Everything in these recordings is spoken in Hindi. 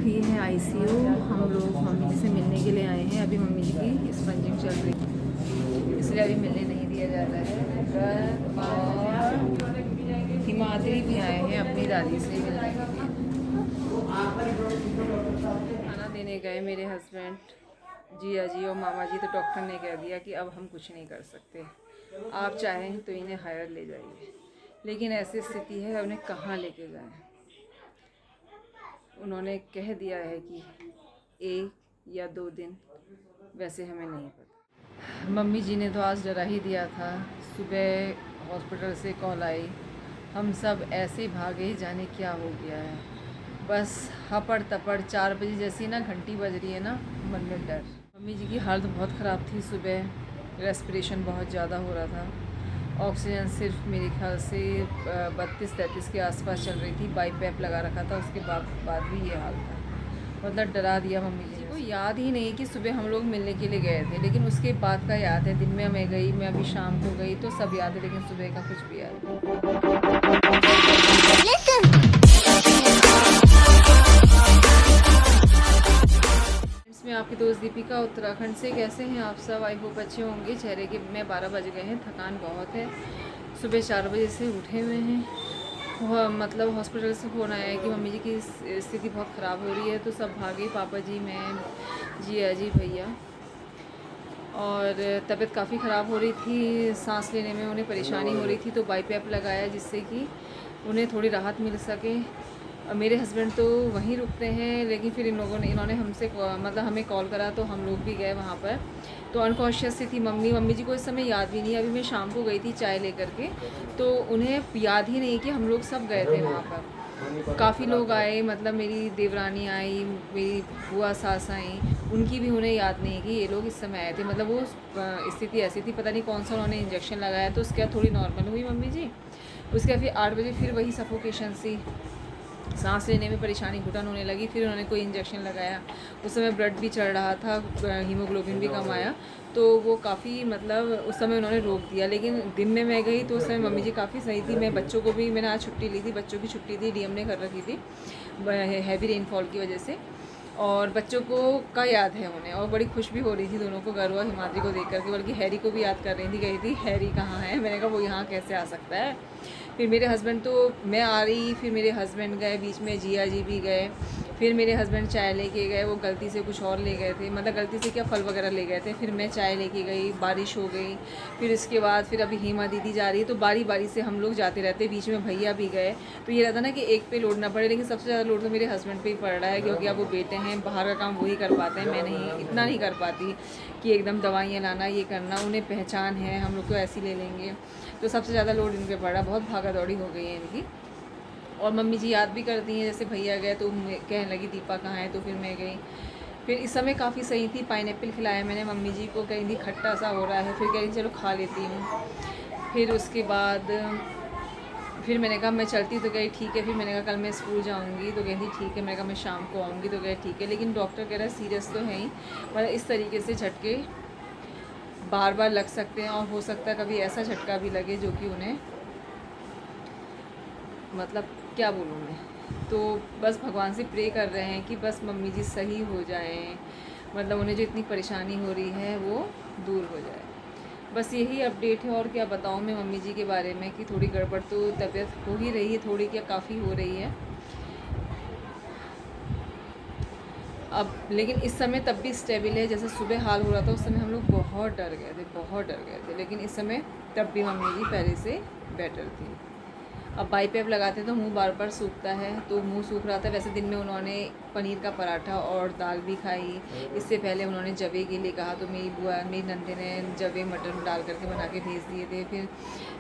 अभी है आईसीयू। हम लोग मम्मी जी से मिलने के लिए आए हैं। अभी मम्मी जी की स्पंजिंग चल रही है, इसलिए अभी मिलने नहीं दिया जाता है। और हिमाद्री भी आए हैं अपनी दादी से मिलने के लिए। खाना देने गए मेरे हस्बैंड, जिया जी और मामा जी, तो डॉक्टर ने कह दिया कि अब हम कुछ नहीं कर सकते, आप चाहें तो इन्हें हायर ले जाइए। लेकिन ऐसी स्थिति है, उन्हें कहाँ लेके जाएं। उन्होंने कह दिया है कि 1 या 2 दिन, वैसे हमें नहीं पता। मम्मी जी ने तो आज डरा ही दिया था। सुबह हॉस्पिटल से कॉल आई, हम सब ऐसे भागे, जाने क्या हो गया है। बस हपड़ तपड़ 4 बजे जैसी ना घंटी बज रही है ना, मन में डर। मम्मी जी की हालत बहुत ख़राब थी। सुबह रेस्पिरेशन बहुत ज़्यादा हो रहा था। ऑक्सीजन सिर्फ मेरे ख्याल से 32-33 के आसपास चल रही थी। बाईपैप लगा रखा था, उसके बाद भी ये हाल था। मतलब डरा दिया मम्मी जी को। याद ही नहीं कि सुबह हम लोग मिलने के लिए गए थे, लेकिन उसके बाद का याद है। दिन में मैं गई, मैं अभी शाम को गई, तो सब याद है, लेकिन सुबह का कुछ भी याद नहीं। मैं आपकी दोस्त दीपिका, उत्तराखंड से। कैसे हैं आप सब? आई होप अच्छे होंगे। चेहरे के में 12 बज गए हैं, थकान बहुत है। सुबह 4 बजे से उठे हुए हैं। मतलब हॉस्पिटल से फ़ोन आया है कि मम्मी जी की स्थिति बहुत ख़राब हो रही है, तो सब भागे, पापा जी, मैं, जिया जी, भैया। और तबीयत काफ़ी ख़राब हो रही थी, सांस लेने में उन्हें परेशानी हो रही थी, तो बाईपैप लगाया जिससे कि उन्हें थोड़ी राहत मिल सके। मेरे हस्बैंड तो वहीं रुकते हैं, लेकिन फिर इन्होंने हमसे मतलब हमें कॉल करा, तो हम लोग भी गए वहाँ पर। तो अनकॉन्शियस सी थी मम्मी जी को इस समय याद भी नहीं। अभी मैं शाम को गई थी चाय लेकर के, तो उन्हें याद ही नहीं कि हम लोग सब गए थे वहाँ पर। काफ़ी लोग आए, मतलब मेरी देवरानी आई, मेरी बुआ सास आई, उनकी भी उन्हें याद नहीं कि ये लोग इस समय आए थे। मतलब वो स्थिति ऐसी थी, पता नहीं कौन सा उन्होंने इंजेक्शन लगाया, तो उसके बाद थोड़ी नॉर्मल हुई मम्मी जी। उसके बाद फिर 8 बजे फिर वही सफोकेशन सी, सांस लेने में परेशानी, घुटन होने लगी। फिर उन्होंने कोई इंजेक्शन लगाया। उस समय ब्लड भी चढ़ रहा था, हीमोग्लोबिन भी कम आया, तो वो काफ़ी मतलब उस समय उन्होंने रोक दिया। लेकिन दिन में मैं गई तो उस समय मम्मी जी काफ़ी सही थी। मैं बच्चों को भी, मैंने आज छुट्टी ली थी, बच्चों की छुट्टी थी, डीएम ने कर रखी थी हैवी रेनफॉल की वजह से। और बच्चों को का याद है उन्हें, और बड़ी खुश भी हो रही थी दोनों को, गर्व हिमाद्री को देख करके। बल्कि हैरी को भी याद कर रही थी, कही थी हैरी कहाँ है। मैंने कहा वो यहाँ कैसे आ सकता है। फिर मेरे हस्बैंड, तो मैं आ रही, फिर मेरे हस्बैंड गए, बीच में जिया जी भी गए। फिर मेरे हस्बैंड चाय लेके गए, वो गलती से कुछ और ले गए थे, मतलब गलती से क्या, फल वगैरह ले गए थे। फिर मैं चाय लेके गई, बारिश हो गई। फिर इसके बाद फिर अभी हेमा दीदी जा रही है, तो बारी बारी से हम लोग जाते रहते। बीच में भैया भी गए, तो ये रहता ना कि एक पे लोड ना पड़े। लेकिन सबसे ज़्यादा लोड तो मेरे हस्बैंड पे ही पड़ रहा है, क्योंकि अब वो बेटे हैं, बाहर का काम वही कर पाते हैं। मैं नहीं, इतना नहीं कर पाती कि एकदम दवाइयाँ लाना, ये करना। उन्हें पहचान है, हम लोग तो ऐसे ले लेंगे, तो सबसे ज़्यादा लोड इन पर पड़ा। बहुत भागा दौड़ी हो गई है इनकी। और मम्मी जी याद भी करती हैं, जैसे भैया गए तो कहने लगी दीपा कहाँ है, तो फिर मैं गई। फिर इस समय काफ़ी सही थी, पाइनएप्पल खिलाया मैंने मम्मी जी को, कहीं थी खट्टा सा हो रहा है, फिर कह रही चलो खा लेती हूँ। फिर उसके बाद फिर मैंने कहा मैं चलती, तो कही ठीक है। फिर मैंने कहा कल मैं स्कूल जाऊँगी, तो कहती ठीक है। मैंने कहा मैं शाम को आऊँगी, तो कहे ठीक है। लेकिन डॉक्टर कह रहा है सीरियस तो है ही, मतलब इस तरीके से झटके बार बार लग सकते हैं, और हो सकता है कभी ऐसा झटका भी लगे जो कि उन्हें, मतलब क्या बोलूँ मैं। तो बस भगवान से प्रे कर रहे हैं कि बस मम्मी जी सही हो जाएं, मतलब उन्हें जो इतनी परेशानी हो रही है वो दूर हो जाए। बस यही अपडेट है। और क्या बताऊँ मैं मम्मी जी के बारे में, कि थोड़ी गड़बड़ तो तबीयत हो ही रही है, थोड़ी क्या काफ़ी हो रही है अब। लेकिन इस समय तब भी स्टेबल है। जैसे सुबह हाल हो रहा था, उस समय हम लोग बहुत डर गए थे, बहुत डर गए थे। लेकिन इस समय तब भी मम्मी जी पहले से बेटर थी। अब बाईपैप लगाते हैं तो मुंह बार बार सूखता है, तो मुंह सूख रहा था। वैसे दिन में उन्होंने पनीर का पराठा और दाल भी खाई। इससे पहले उन्होंने जवे के लिए कहा, तो मेरी बुआ, मेरी नंदे ने जवे मटर डाल करके बना के भेज दिए थे। फिर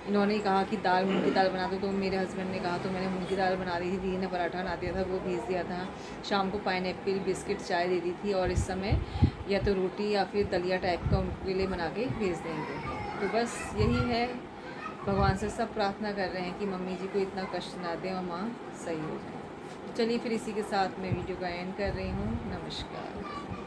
इन्होंने कहा कि दाल, मूंग की दाल बना दो, तो मेरे हस्बैंड ने कहा, तो मैंने मूंग की दाल बना दी थी। दीदी ने पराठा बना दिया था, वो भेज दिया था। शाम को पाइनएप्पल, बिस्किट, चाय दे दी थी। और इस समय या तो रोटी या फिर दलिया टाइप का उनके लिए बना के भेज देंगे। तो बस यही है, भगवान से सब प्रार्थना कर रहे हैं कि मम्मी जी को इतना कष्ट ना दें और माँ सही हो जाए। चलिए फिर इसी के साथ मैं वीडियो का एंड कर रही हूँ। नमस्कार।